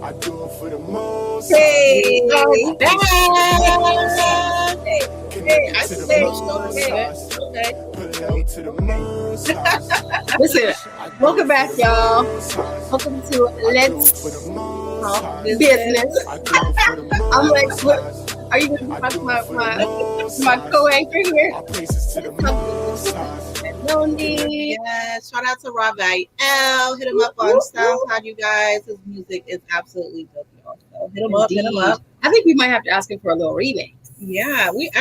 Hey, back. Listen, welcome back, y'all. Welcome to Let's Talk Business. I'm like, what? Are you going to talk my co-anchor here? Noni. Yes, shout out to Rob L. Hit him up on SoundCloud, you guys. His music is absolutely dope, y'all. So hit him up. I think we might have to ask him for a little remix. Yeah, we need to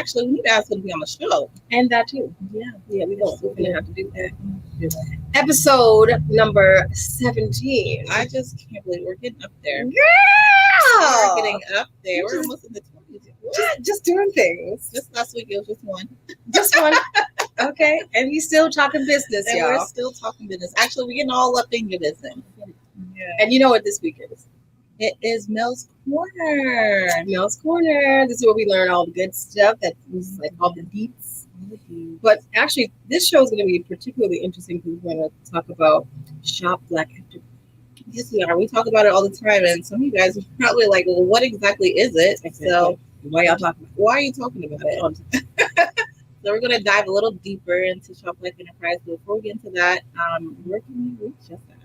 ask him to be on the show. And that too. Yeah, we're going to have to do that. Episode number 17. I just can't believe we're getting up there. Yeah! We're getting up there. We're almost in the 20s. Just doing things. Just last week, it was just one. Just one. Okay. And we still talking business, and y'all. We're still talking business. Actually, we're getting all up in your business. Yeah. And you know what this week is? It is Mel's Corner. Mel's Corner. This is where we learn all the good stuff. That was like all the deets. But actually, this show is going to be particularly interesting because we're going to talk about Shop Black Enterprise. Yes, we are. We talk about it all the time, and some of you guys are probably like, "Well, what exactly is it?" Exactly. So, why are you talking about it? So we're going to dive a little deeper into Shop Black Enterprise. But before we get into that, where can you reach us at?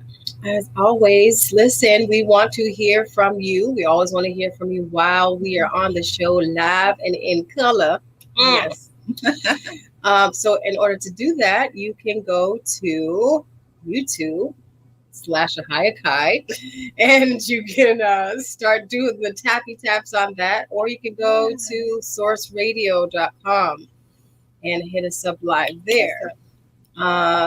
As always, listen, we want to hear from you. We always want to hear from you while we are on the show live and in color. Yes. So in order to do that, you can go to YouTube/Ahava and you can start doing the tappy taps on that, or you can go to sourceradio.com and hit us up live there.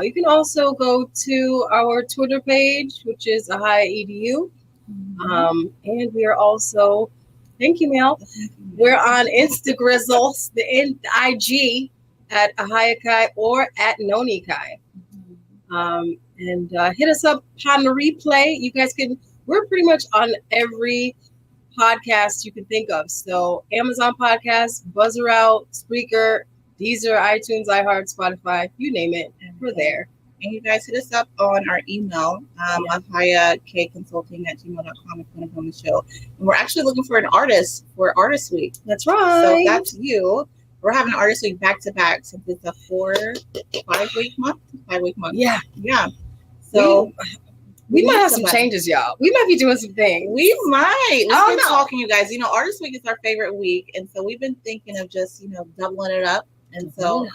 You can also go to our Twitter page, which is AhayaEDU. And we are also, thank you, Mel. We're on Instagrizzles, the IG at Ahayakai or at Noni Kai. And hit us up on the replay. You guys we're pretty much on every podcast you can think of. So Amazon Podcasts, Buzzer Out, Spreaker, Deezer, iTunes, iHeart, Spotify, you name it, we're there. And you guys hit us up on our email, ahayakconsulting@gmail.com if you want to go on the show. And we're actually looking for an artist for Artist Week. That's right. So that's you. We're having Artist Week back to back since it's a 5-week month. Yeah. Yeah. So we might have some changes, y'all. We might be doing some things. We might. We've been talking, you guys. Artist Week is our favorite week. And so we've been thinking of just, doubling it up. And so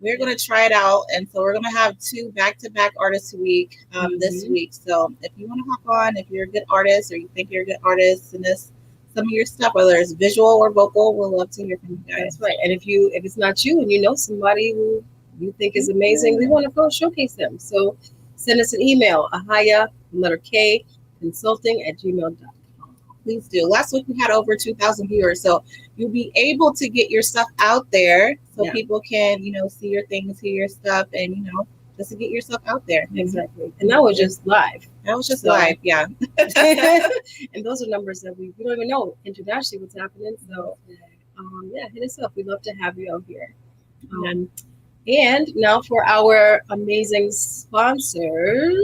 we're going to try it out. And so we're going to have 2 back-to-back Artist Week this week. So if you want to hop on, if you're a good artist or you think you're a good artist, send us some of your stuff, whether it's visual or vocal. We'll love to hear from you guys. That's right. And if it's not you and you know somebody who you think is amazing, we want to go showcase them. So send us an email, ahayakconsulting@gmail.com. Please do. Last week we had over 2,000 viewers, so you'll be able to get your stuff out there so people can, see your things, hear your stuff, and just to get yourself out there. Exactly. And that was just live. Live, yeah. And those are numbers that we don't even know internationally what's happening. So, hit us up. We'd love to have you out here. And now for our amazing sponsors.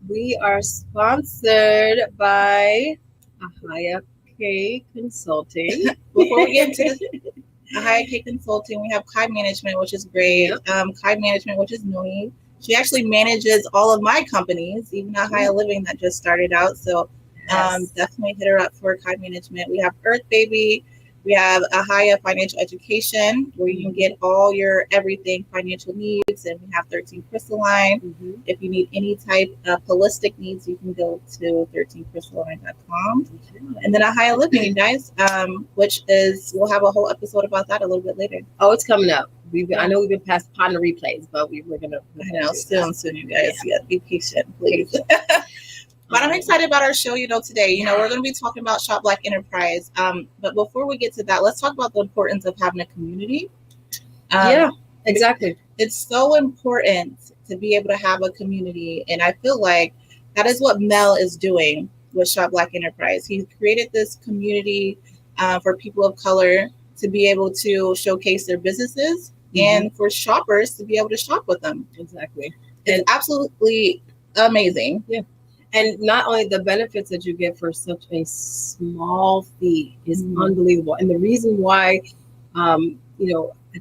We are sponsored by Ahava Consulting. Before we get to Ahava Consulting, we have Kai Management, which is great. Kai Management, which is Noni. She actually manages all of my companies, even Ahaya Living that just started out. So definitely hit her up for Kai Management. We have Earth Baby. We have Ahaya Financial Education, where you can get all your everything financial needs, and we have 13 Crystalline. If you need any type of holistic needs, you can go to 13crystalline.com. And then Ahaya Living, you guys, we'll have a whole episode about that a little bit later. Oh, it's coming up. I know we've been past upon the replays, but we're gonna. Soon, you guys. Yeah, be patient, please. But I'm excited about our show, today. We're going to be talking about Shop Black Enterprise. But before we get to that, let's talk about the importance of having a community. Yeah, exactly. It's so important to be able to have a community. And I feel like that is what Mel is doing with Shop Black Enterprise. He created this community for people of color to be able to showcase their businesses and for shoppers to be able to shop with them. Exactly. It's absolutely amazing. Yeah. And not only the benefits that you get for such a small fee is unbelievable. And the reason why, I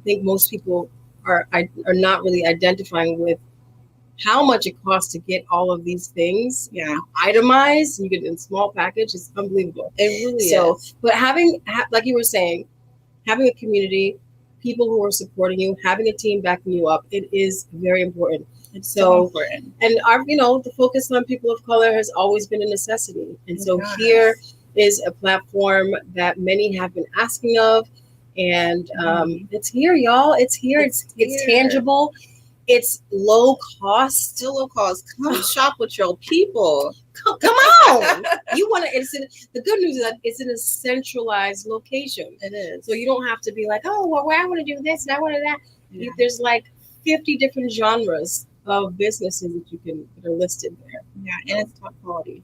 think most people are not really identifying with how much it costs to get all of these things itemized. You get it in small package. It's unbelievable. It really is. But like you were saying, having a community, people who are supporting you, having a team backing you up, it is very important. It's so important. And the focus on people of color has always been a necessity. And so here is a platform that many have been asking of. And it's here, y'all. It's here. It's tangible. It's low cost. Still low cost. Come shop with your people. Come on. You want to? The good news is that it's in a centralized location. It is. So you don't have to be like, oh, well, I want to do this and I want to do that. Yeah. There's like 50 different genres of businesses that are listed there. Yeah, and it's top quality.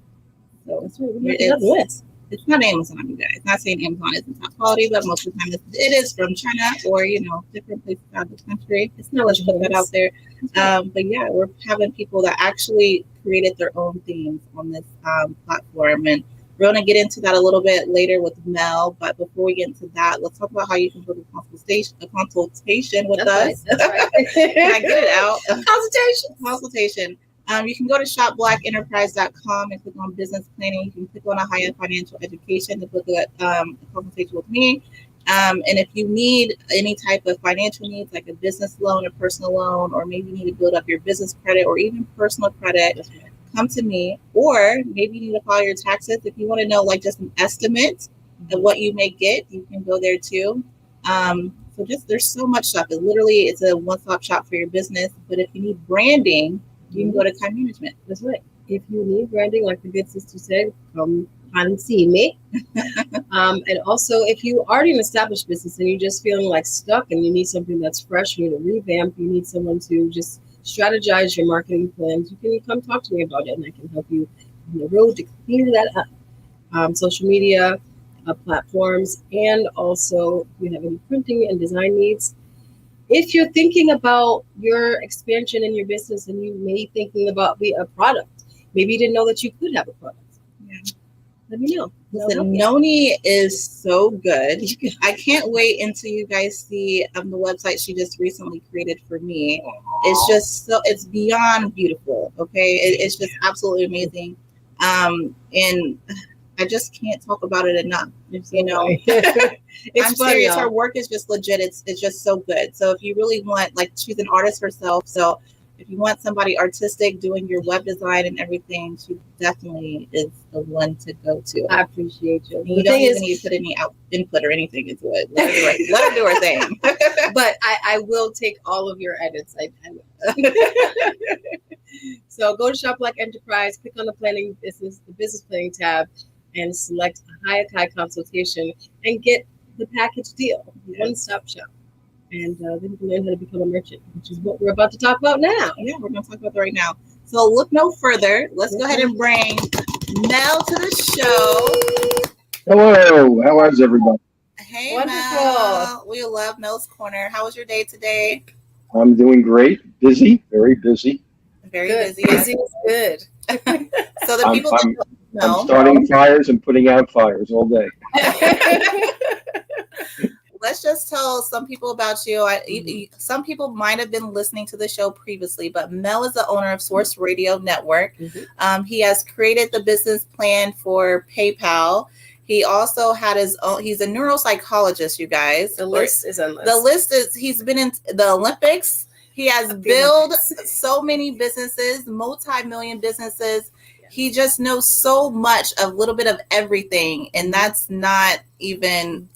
So that's what it's not Amazon, you guys. Not saying Amazon isn't top quality, but most of the time it is from China or different places out of the country. It's not let's put that out there. But yeah, we're having people that actually created their own themes on this platform, and we're going to get into that a little bit later with Mel. But before we get into that, let's talk about how you can book a consultation with us. Right. That's right. Can I get it out? Consultation. You can go to shopblackenterprise.com and click on business planning. You can click on Ahava Financial Education to book a consultation with me. And if you need any type of financial needs, like a business loan, a personal loan, or maybe you need to build up your business credit or even personal credit, come to me. Or maybe you need to file your taxes. If you want to know just an estimate of what you may get, you can go there too. So there's so much stuff. It's a one-stop shop for your business. But if you need branding, you can go to Time Management. That's right. If you need branding, like the good sister said, come and see me. And also, if you already an established business and you're just feeling stuck and you need something that's fresh, you need a revamp, you need someone to just strategize your marketing plans, you can come talk to me about it, and I can help you on the road to clear that up. Social media platforms, and also if you have any printing and design needs. If you're thinking about your expansion in your business and you may be thinking about a product, maybe you didn't know that you could have a product. Yeah. Let me know. Listen, Noni is so good. I can't wait until you guys see the website she just recently created for me. It's just it's beyond beautiful. Okay, it's just absolutely amazing. And I just can't talk about it enough. It's I'm serious. Her work is just legit. It's just so good. So if you really want, she's an artist herself. So if you want somebody artistic doing your web design and everything, she definitely is the one to go to. I appreciate you. You don't even need to put any input or anything into it. Let her do her thing. But I will take all of your edits. I So go to Shop Black Enterprise, click on the business planning tab, and select a Ahava consultation and get the package deal, one-stop shop. And then you can learn how to become a merchant, which is what we're about to talk about now. Yeah, we're going to talk about that right now. So look no further. Let's go ahead and bring Mel to the show. Hello. How is everybody? Hey, wonderful. Mel. We love Mel's Corner. How was your day today? I'm doing great. Busy, very busy. Very good. busy. Busy is good. So the people I'm starting fires and putting out fires all day. Let's just tell some people about you. Some people might have been listening to the show previously, but Mel is the owner of Source Radio Network. Mm-hmm. He has created the business plan for PayPal. He also had his own. He's a neuropsychologist, you guys. The list is endless. The list is. He's been in the Olympics. He has built so many businesses, multi-million businesses. He just knows so much, a little bit of everything, and that's not even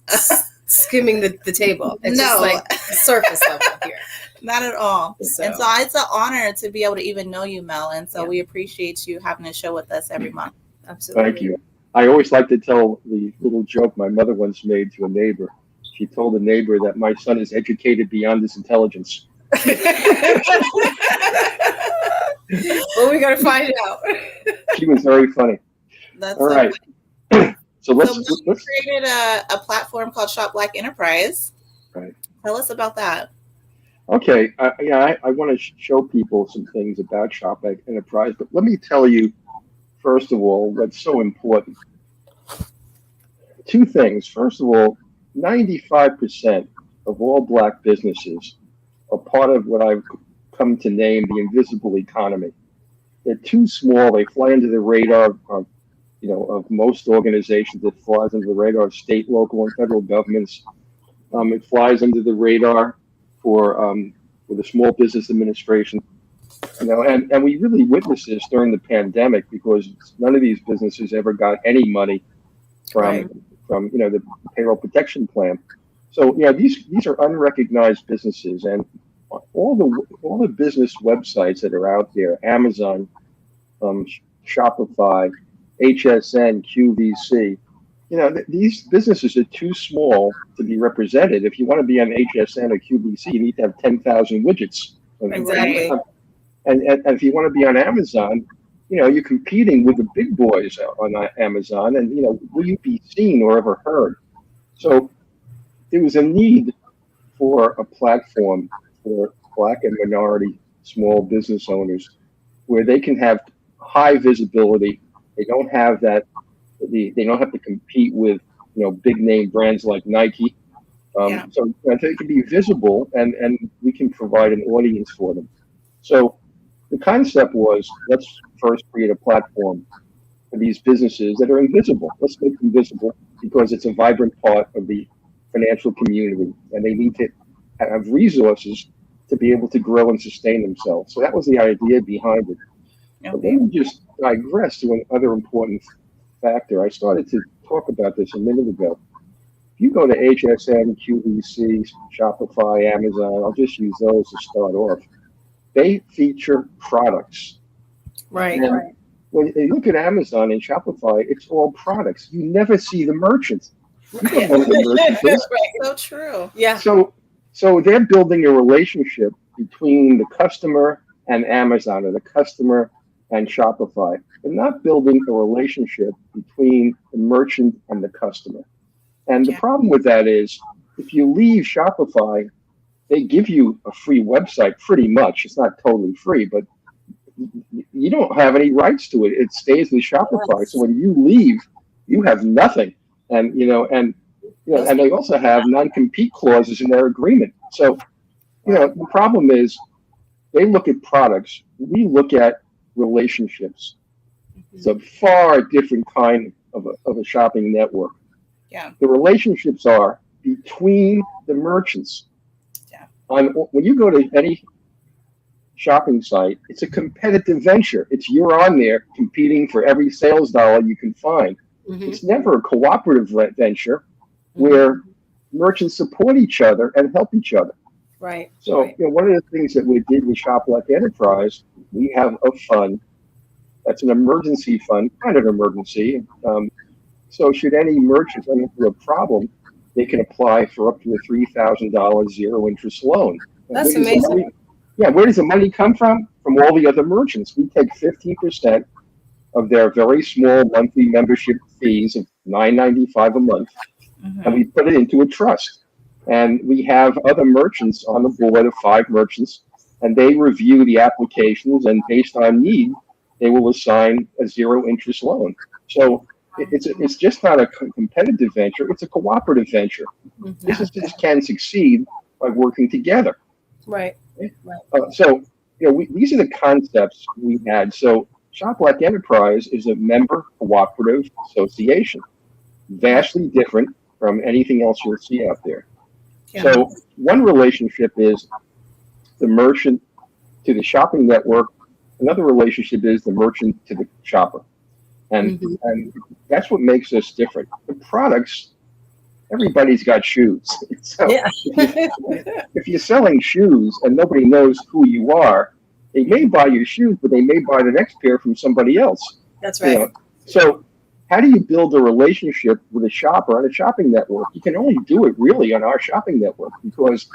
skimming the table. It's just surface level here. Not at all. And so it's an honor to be able to even know you, Mel. And so we appreciate you having a show with us every month. Absolutely. Thank you. I always like to tell the little joke my mother once made to a neighbor. She told a neighbor that my son is educated beyond his intelligence. Well, we're going to find out. She was very funny. That's all right. So let's created a platform called Shop Black Enterprise. Right. Tell us about that. Okay. I want to show people some things about Shop Black Enterprise, but let me tell you first of all, that's so important. Two things. First of all, 95% of all black businesses are part of what I've come to name the invisible economy. They're too small. They fly under the radar of, of most organizations. It flies under the radar of state, local, and federal governments. It flies under the radar for the Small Business Administration. And we really witnessed this during the pandemic because none of these businesses ever got any money from the payroll protection plan. So these are unrecognized businesses, and all the business websites that are out there, Amazon, Shopify, HSN, QVC, these businesses are too small to be represented. If you want to be on HSN or QVC, you need to have 10,000 widgets. Exactly. And if you want to be on Amazon, you're competing with the big boys on Amazon, and will you be seen or ever heard? So there was a need for a platform for Black and minority small business owners where they can have high visibility. They don't have that. They don't have to compete with big name brands like Nike. So they can be visible, and we can provide an audience for them. So the concept was, let's first create a platform for these businesses that are invisible. Let's make them visible because it's a vibrant part of the financial community, and they need to have resources to be able to grow and sustain themselves. So that was the idea behind it. But let me just digress to another important factor. I started to talk about this a minute ago. If you go to HSN, QVC, Shopify, Amazon, I'll just use those to start off. They feature products. Right. And when you look at Amazon and Shopify, it's all products. You never see the merchants. You don't know who the merchant is. So true. Yeah. So they're building a relationship between the customer and Amazon, or the customer and Shopify. They're not building a relationship between the merchant and the customer. And the problem with that is, if you leave Shopify, they give you a free website pretty much. It's not totally free, but you don't have any rights to it. It stays with Shopify. So when you leave, you have nothing. And and they also have non-compete clauses in their agreement. So the problem is, they look at products. We look at relationships. It's a far different kind of a shopping network. Yeah. The relationships are between the merchants. Yeah. When you go to any shopping site, it's a competitive venture. You're on there competing for every sales dollar you can find. Mm-hmm. It's never a cooperative venture where merchants support each other and help each other. Right. So, one of the things that we did with Shop Like Enterprise, we have a fund that's an emergency fund, kind of emergency. So should any merchant run into a problem, they can apply for up to a $3,000 zero interest loan. That's amazing. Where does the money come from? From all the other merchants. We take 15% of their very small monthly membership fees of $9.95 a month, and we put it into a trust. And we have other merchants on the board of 5 merchants, and they review the applications, and based on need, they will assign a zero interest loan. So it's just not a competitive venture; it's a cooperative venture. Businesses can succeed by working together. Right. So these are the concepts we had. So Shop Like Enterprise is a member cooperative association, vastly different from anything else you'll see out there. Yeah. So one relationship is the merchant to the shopping network. Another relationship is the merchant to the shopper. And that's what makes us different. The products, everybody's got shoes. So if you're selling shoes and nobody knows who you are, they may buy your shoes, but they may buy the next pair from somebody else. That's right. So how do you build a relationship with a shopper on a shopping network? You can only do it really on our shopping network, because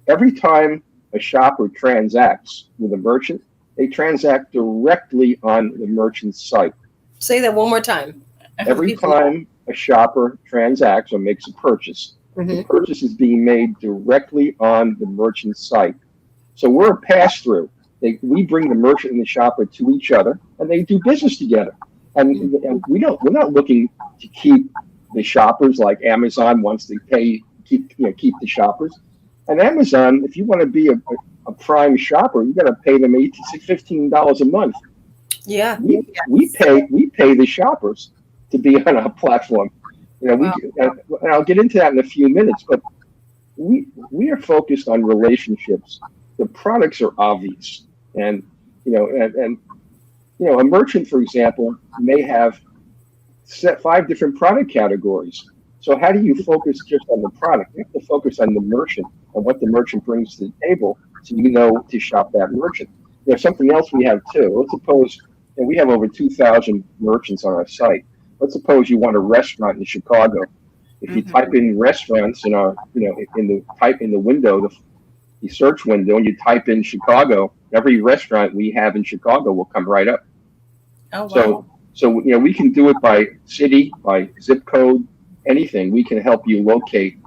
every time a shopper transacts with a merchant, they transact directly on the merchant's site. Say that one more time. Every time a shopper transacts or makes a purchase, the purchase is being made directly on the merchant's site. So we're a pass-through. We bring the merchant and the shopper to each other, and they do business together. And we're not looking to keep the shoppers like Amazon wants to keep the shoppers. And Amazon, if you want to be a prime shopper, you got to pay them $15 a month. Yeah. We pay the shoppers to be on our platform. Wow. And I'll get into that in a few minutes, but we are focused on relationships. The products are obvious, and a merchant, for example, may have 5 different product categories. So how do you focus just on the product? You have to focus on the merchant and what the merchant brings to the table, so you know to shop that merchant. There's something else we have too. Let's suppose we have over 2,000 merchants on our site. Let's suppose you want a restaurant in Chicago. If you type in restaurants in the window, the search window, and you type in Chicago, every restaurant we have in Chicago will come right up. Oh, wow. So we can do it by city, by zip code, anything. We can help you locate.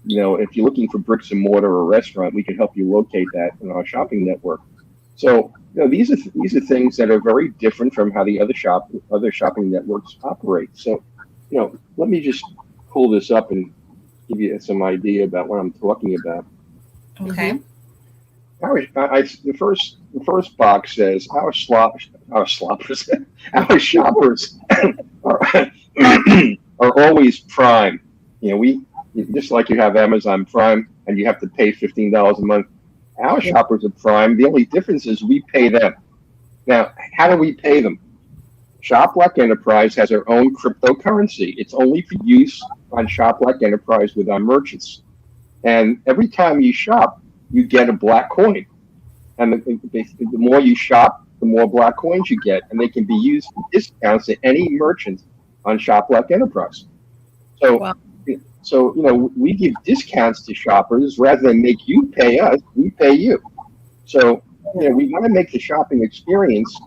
If you're looking for bricks and mortar or a restaurant, we can help you locate that in our shopping network. So these are things that are very different from how the other shopping networks operate. So let me just pull this up and give you some idea about what I'm talking about. Okay. The first box says our shoppers are always prime. We just like you have Amazon Prime and you have to pay $15 a month. Our shoppers are prime. The only difference is we pay them. Now, how do we pay them? ShopLock Enterprise has their own cryptocurrency. It's only for use on ShopLock Enterprise with our merchants. And every time you shop, you get a black coin. And the more you shop, the more black coins you get. And they can be used for discounts at any merchant on ShopLock Enterprise. So, Wow. We give discounts to shoppers rather than make you pay us, we pay you. So, we want to make the shopping experience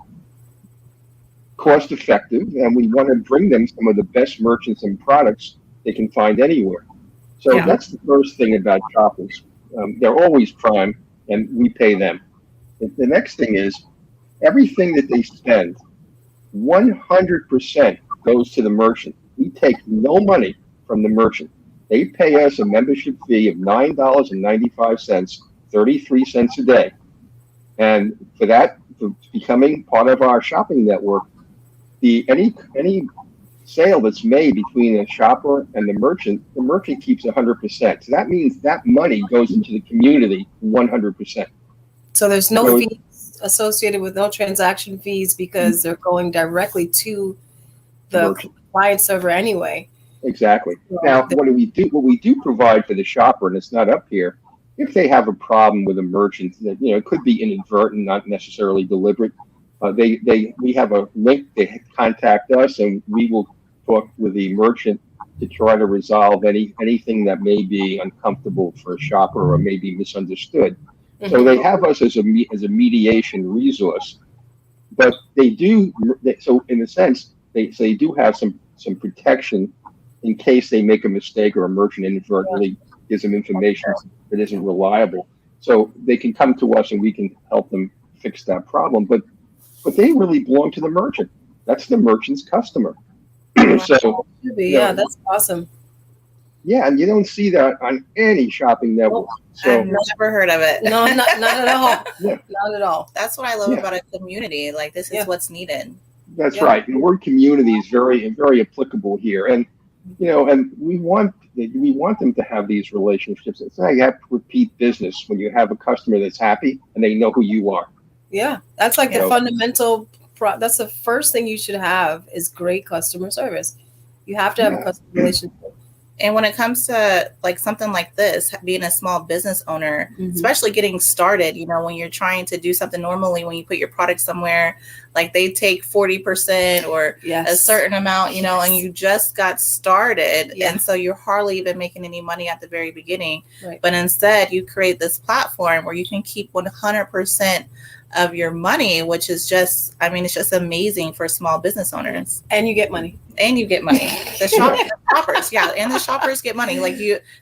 cost effective, and we want to bring them some of the best merchants and products they can find anywhere. So that's the first thing about shoppers. They're always prime, and we pay them. The next thing is everything that they spend, 100% goes to the merchant. We take no money from the merchant. They pay us a membership fee of $9.95, 33 cents a day. And for becoming part of our shopping network, any sale that's made between a shopper and the merchant keeps 100%. So that means that money goes into the community 100%. So there's no fees associated with no transaction fees because they're going directly to the client server anyway. Exactly. Now, what we do provide for the shopper, and it's not up here, if they have a problem with a merchant, that it could be inadvertent, not necessarily deliberate. We have a link. They contact us, and we will talk with the merchant to try to resolve anything that may be uncomfortable for a shopper or may be misunderstood. Mm-hmm. So they have us as a mediation resource, but they do. So in a sense, they do have some protection in case they make a mistake or a merchant inadvertently gives them information that isn't reliable. So they can come to us and we can help them fix that problem. But they really belong to the merchant. That's the merchant's customer. So that's awesome. Yeah, and you don't see that on any shopping network. So, I've never heard of it. No, not at all. Yeah. Not at all. That's what I love about a community. Like, this is what's needed. That's right. The word community is very, very applicable here. And and we want them to have these relationships. It's not you have to repeat business when you have a customer that's happy and they know who you are. Yeah, that's like the fundamental. That's the first thing you should have is great customer service. You have to have a customer relationship. And when it comes to like something like this, being a small business owner, especially getting started, when you're trying to do something normally, when you put your product somewhere, like they take 40% or a certain amount, and you just got started. Yeah. And so you're hardly even making any money at the very beginning. Right. But instead you create this platform where you can keep 100% of your money, which is just, it's just amazing for small business owners. And you get money. The shoppers, and the shoppers get money. Like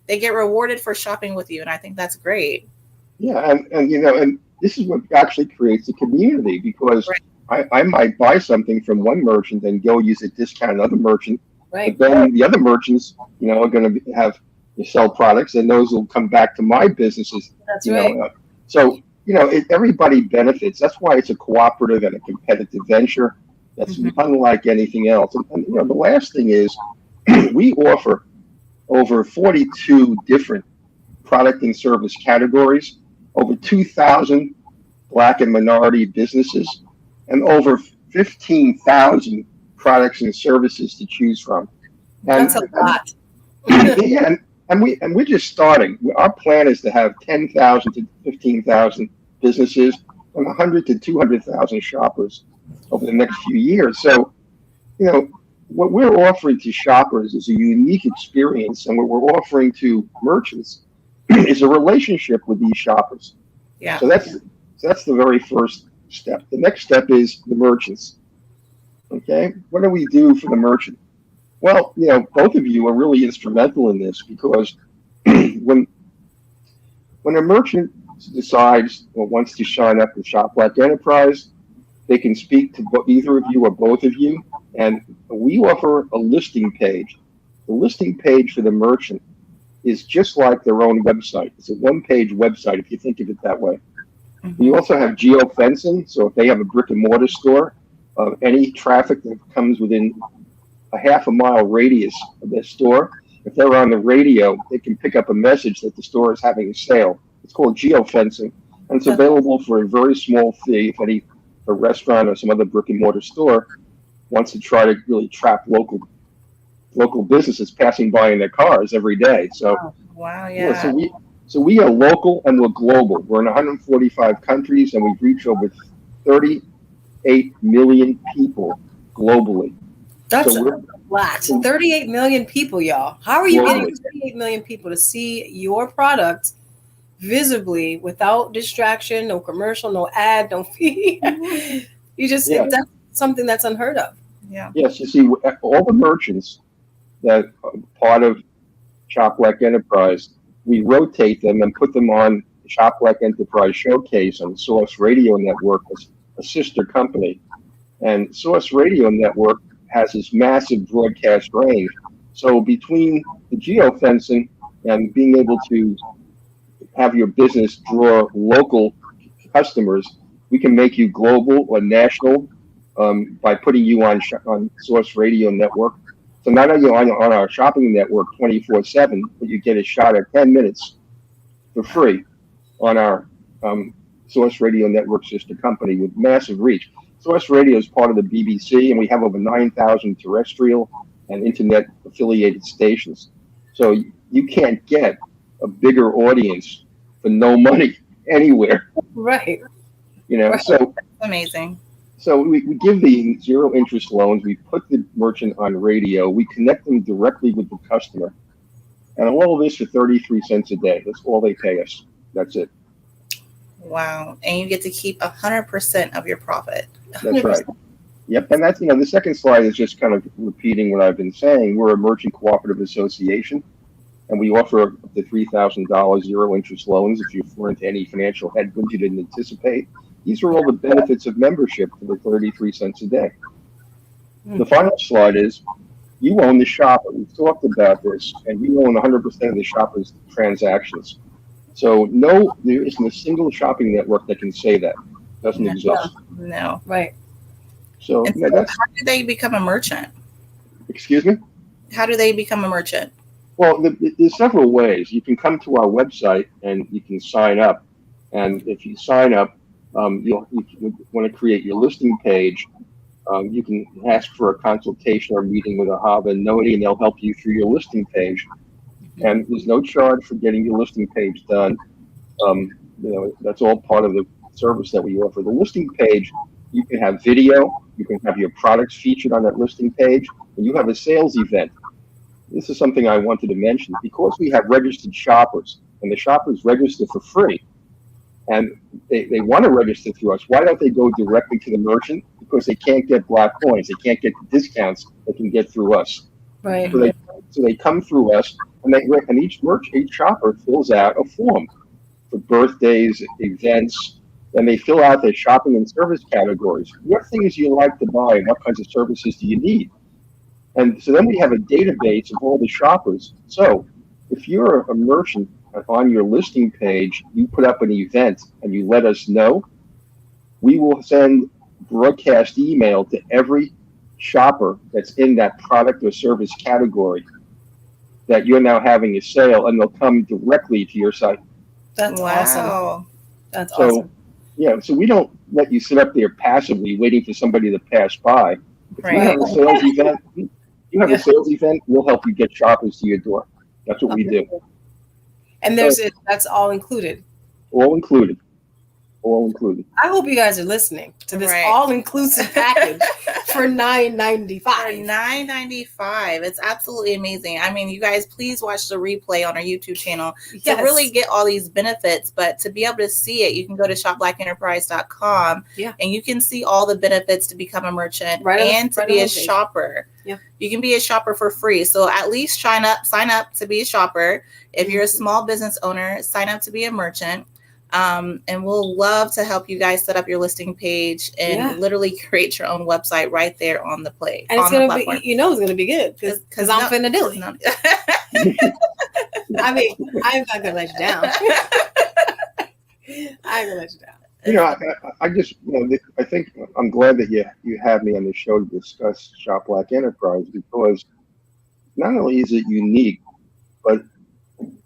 they get rewarded for shopping with you, and I think that's great. Yeah, and this is what actually creates a community because I might buy something from one merchant and go use a discount at another merchant, Right. but then the other merchants, are going to have sell products, and those will come back to my businesses. That's You right. know, so everybody benefits. That's why it's a cooperative and a competitive venture. That's Mhm. unlike anything else. And the last thing is, we offer over 42 different product and service categories, over 2,000 Black and minority businesses, and over 15,000 products and services to choose from. That's And, a lot. yeah, and we're just starting. Our plan is to have 10,000 to 15,000 businesses and 100 to 200,000 shoppers over the next few years. So, what we're offering to shoppers is a unique experience, and what we're offering to merchants is a relationship with these shoppers. Yeah. So that's the very first step. The next step is the merchants. Okay, what do we do for the merchant? Well, both of you are really instrumental in this because when when a merchant decides or wants to sign up with Shop Black Enterprise, they can speak to either of you or both of you, and we offer a listing page. The listing page for the merchant is just like their own website. It's a one-page website if you think of it that way. We Mhm. also have geofencing, so if they have a brick and mortar store, any traffic that comes within a half a mile radius of their store, if they're on the radio, they can pick up a message that the store is having a sale. It's called geofencing, and it's available for a very small fee if a restaurant or some other brick and mortar store wants to try to really trap local businesses passing by in their cars every day. So Wow. yeah, Yeah. so we are local and we're global. We're in 145 countries and we've reached over 38 million people globally. That's So a we're lot. 38 million people, y'all. How are you getting globally. 38 million people to see your product visibly without distraction, no commercial, no ad, no fee? Yeah. That's something that's unheard of. Yeah. Yes, you see, all the merchants that are part of Shop Black Enterprise, we rotate them and put them on the Shop Black Enterprise Showcase on the Source Radio Network, a sister company. And Source Radio Network has this massive broadcast range. So between the geofencing and being able to have your business draw local customers, we can make you global or national by putting you on Source Radio Network. So not only on our shopping network 24/7, but you get a shot at 10 minutes for free on our Source Radio Network sister company with massive reach. Source Radio is part of the BBC, and we have over 9,000 terrestrial and internet affiliated stations. So you can't get a bigger audience for no money anywhere. Right. Right. So Amazing. So we give the zero interest loans. We put the merchant on radio. We connect them directly with the customer, and all of this for 33 cents a day. That's all they pay us. That's it. Wow. And you get to keep 100% of your profit. That's right. Yep. And that's the second slide is just kind of repeating what I've been saying. We're a merchant cooperative association, and we offer up to $3,000 zero interest loans if you fall into any financial headwinds you didn't anticipate. These are all the benefits of membership for the 33 cents a day. The final slide is you own the shopper. We've talked about this, and you own 100% of the shopper's transactions. So no, there isn't a single shopping network that can say that. It doesn't exist. No. Right. So And so that's, how do they become a merchant? excuse me? How do they become a merchant? Well, there's several ways. You can come to our website and you can sign up. And if you sign up, you want to create your listing page. You can ask for a consultation or meeting with Ahava and Noni, and they'll help you through your listing page. And there's no charge for getting your listing page done. That's all part of the service that we offer. The listing page, you can have video, you can have your products featured on that listing page, and you have a sales event. This is something I wanted to mention. Because we have registered shoppers, and the shoppers register for free, and they want to register through us, why don't they go directly to the merchant? Because they can't get black coins. They can't get the discounts they can get through us. Right. So they come through us, and each shopper fills out a form for birthdays, events, and they fill out their shopping and service categories. What things do you like to buy, and what kinds of services do you need? And so then we have a database of all the shoppers. So if you're a merchant on your listing page, you put up an event and you let us know, we will send broadcast email to every shopper that's in that product or service category that you're now having a sale, and they'll come directly to your site. That's awesome. That's So, awesome. yeah, so we don't let you sit up there passively waiting for somebody to pass by. If you have a sales event, a sales event, we'll help you get shoppers to your door. That's what we do. And that's all included. All included. All included. I hope you guys are listening to this all-inclusive package for $9.95. For $9.95. It's absolutely amazing. I mean, you guys, please watch the replay on our YouTube channel to really get all these benefits. But to be able to see it, you can go to shopblackenterprise.com and you can see all the benefits to become a merchant to be a shopper. Yeah. You can be a shopper for free. So at least sign up to be a shopper. If you're a small business owner, sign up to be a merchant. And we'll love to help you guys set up your listing page and literally create your own website right there on the play. And it's going to be, it's going to be good because I'm finna do it. I mean, I'm not going to let you down. I ain't going to let you down. You know, I just, I think I'm glad that you had me on the show to discuss Shop Black Enterprise, because not only is it unique, but,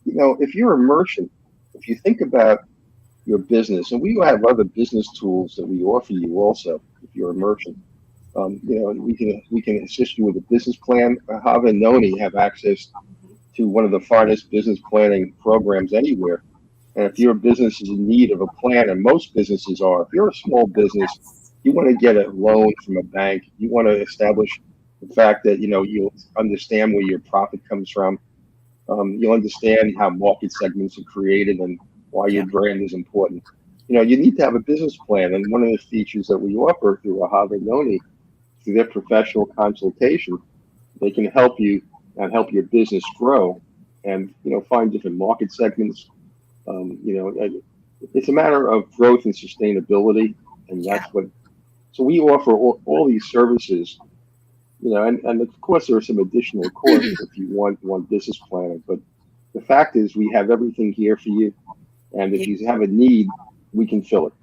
if you're a merchant, if you think about your business, and we have other business tools that we offer you also if you're a merchant. We can assist you with a business plan. Ahava and Noni have access to one of the finest business planning programs anywhere. And if your business is in need of a plan, and most businesses are, if you're a small business, you want to get a loan from a bank. You want to establish the fact that you'll understand where your profit comes from. You'll understand how market segments are created and why your brand is important. You need to have a business plan. And one of the features that we offer through Ahava and Noni, through their professional consultation, they can help you and help your business grow and, find different market segments. It's a matter of growth and sustainability. And that's so we offer all these services, and of course there are some additional costs if you want business planning, but the fact is we have everything here for you. And if you have a need, we can fill it.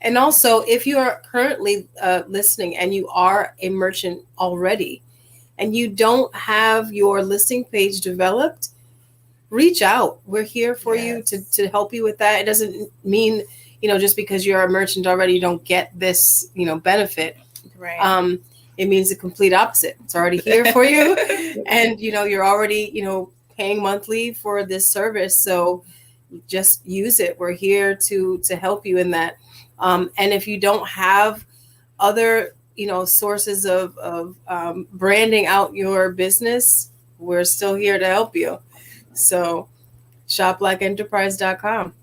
And also, if you are currently listening and you are a merchant already and you don't have your listing page developed, reach out. We're here for you to help you with that. It doesn't mean, just because you're a merchant already, you don't get this, benefit. Right. It means the complete opposite. It's already here for you. And, you're already, paying monthly for this service. So just use it. We're here to help you in that. And if you don't have other, sources of branding out your business, we're still here to help you. So shopblackenterprise.com.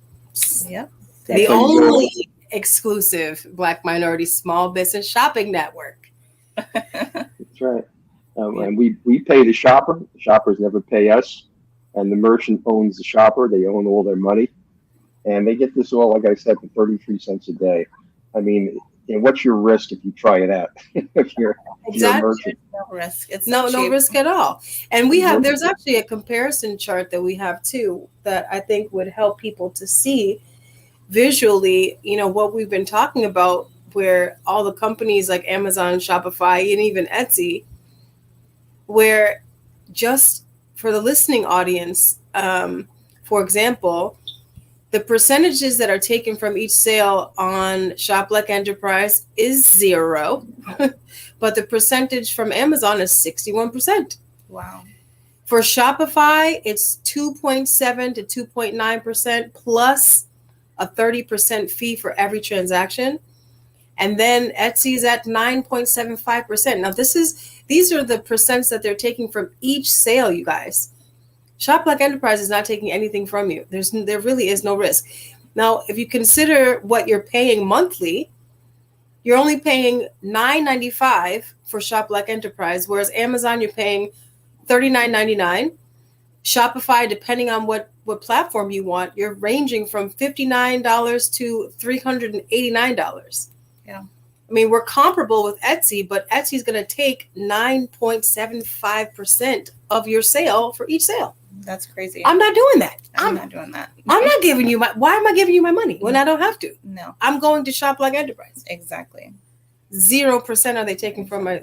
Yeah. The only exclusive Black minority small business shopping network. That's right. And we pay the shopper. The shoppers never pay us. And the merchant owns the shopper. They own all their money. And they get this all, like I said, for 33 cents a day. I mean, what's your risk if you try it out? if you're a merchant. No risk. It's no risk at all. And there's actually a comparison chart that we have too that I think would help people to see visually, what we've been talking about, where all the companies like Amazon, Shopify, and even Etsy, where just for the listening audience, for example, the percentages that are taken from each sale on Shop Black Enterprise is 0, but the percentage from Amazon is 61%. Wow. For Shopify, it's 2.7 to 2.9% plus a 30% fee for every transaction. And then Etsy's at 9.75%. Now these are the percents that they're taking from each sale, you guys. Shop Black Enterprise is not taking anything from you. There really is no risk. Now, if you consider what you're paying monthly, you're only paying $9.95 for Shop Black Enterprise, whereas Amazon you're paying $39.99. Shopify, depending on what what platform you want, you're ranging from $59 to $389. Yeah. I mean, we're comparable with Etsy, but Etsy's going to take 9.75% of your sale for each sale. That's crazy. I'm not doing that. I'm not doing that. I'm not giving you why am I giving you my money when I don't have to? No. I'm going to Shop Like Enterprise. Exactly. 0% are they taking from my,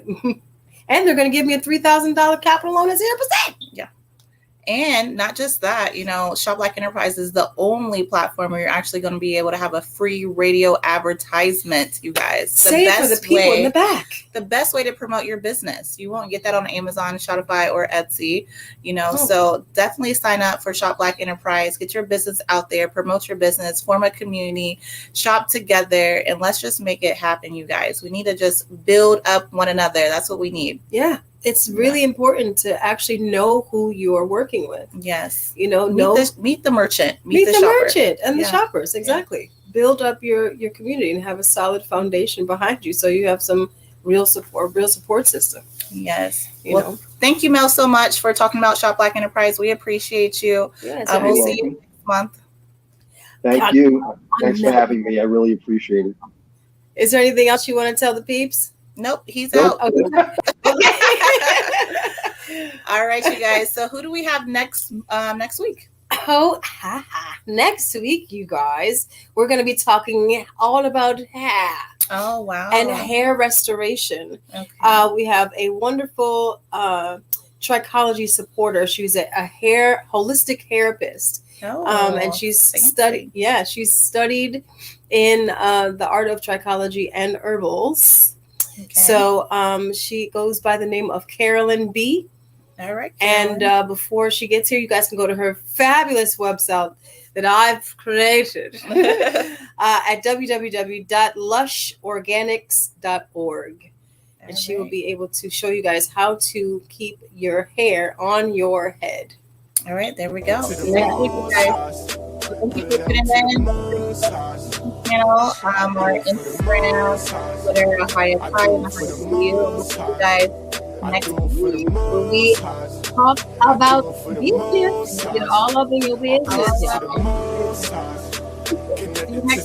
and they're going to give me a $3,000 capital loan at 0%. Yeah. And not just that, Shop Like Enterprise is the only platform where you're actually going to be able to have a free radio advertisement, you guys. Say it for the people in the back. The best way to promote your business. You won't get that on Amazon, Shopify, or Etsy, So definitely sign up for Shop Like Enterprise. Get your business out there, promote your business, form a community, shop together, and let's just make it happen, you guys. We need to just build up one another. That's what we need. Yeah. It's really important to actually know who you are working with. Yes. Meet the merchant. Meet the merchant and the shoppers. Exactly. Yeah. Build up your community and have a solid foundation behind you so you have some real support system. Yes. Thank you, Mel, so much for talking about Shop Like Enterprise. We appreciate you. Yes, we'll see you next month. Thank you. Thanks for having me. I really appreciate it. Is there anything else you want to tell the peeps? Nope, he's out. Okay. All right, you guys. So who do we have next week? Next week, you guys, we're going to be talking all about hair. Oh, wow. And hair restoration. Okay. We have a wonderful trichology supporter. She's a holistic therapist. And she's studied. Yeah, she's studied in the art of trichology and herbals. Okay. So she goes by the name of Carolyn B. All right. Carolyn. And before she gets here, you guys can go to her fabulous website that I've created at www.lushorganics.org. And she will be able to show you guys how to keep your hair on your head. All right, there we go. Next week, guys. Thank you for tuning in. Channel, our Instagram, Twitter, Ahava, and you guys next week. We talk about business. Get all of your business. See you next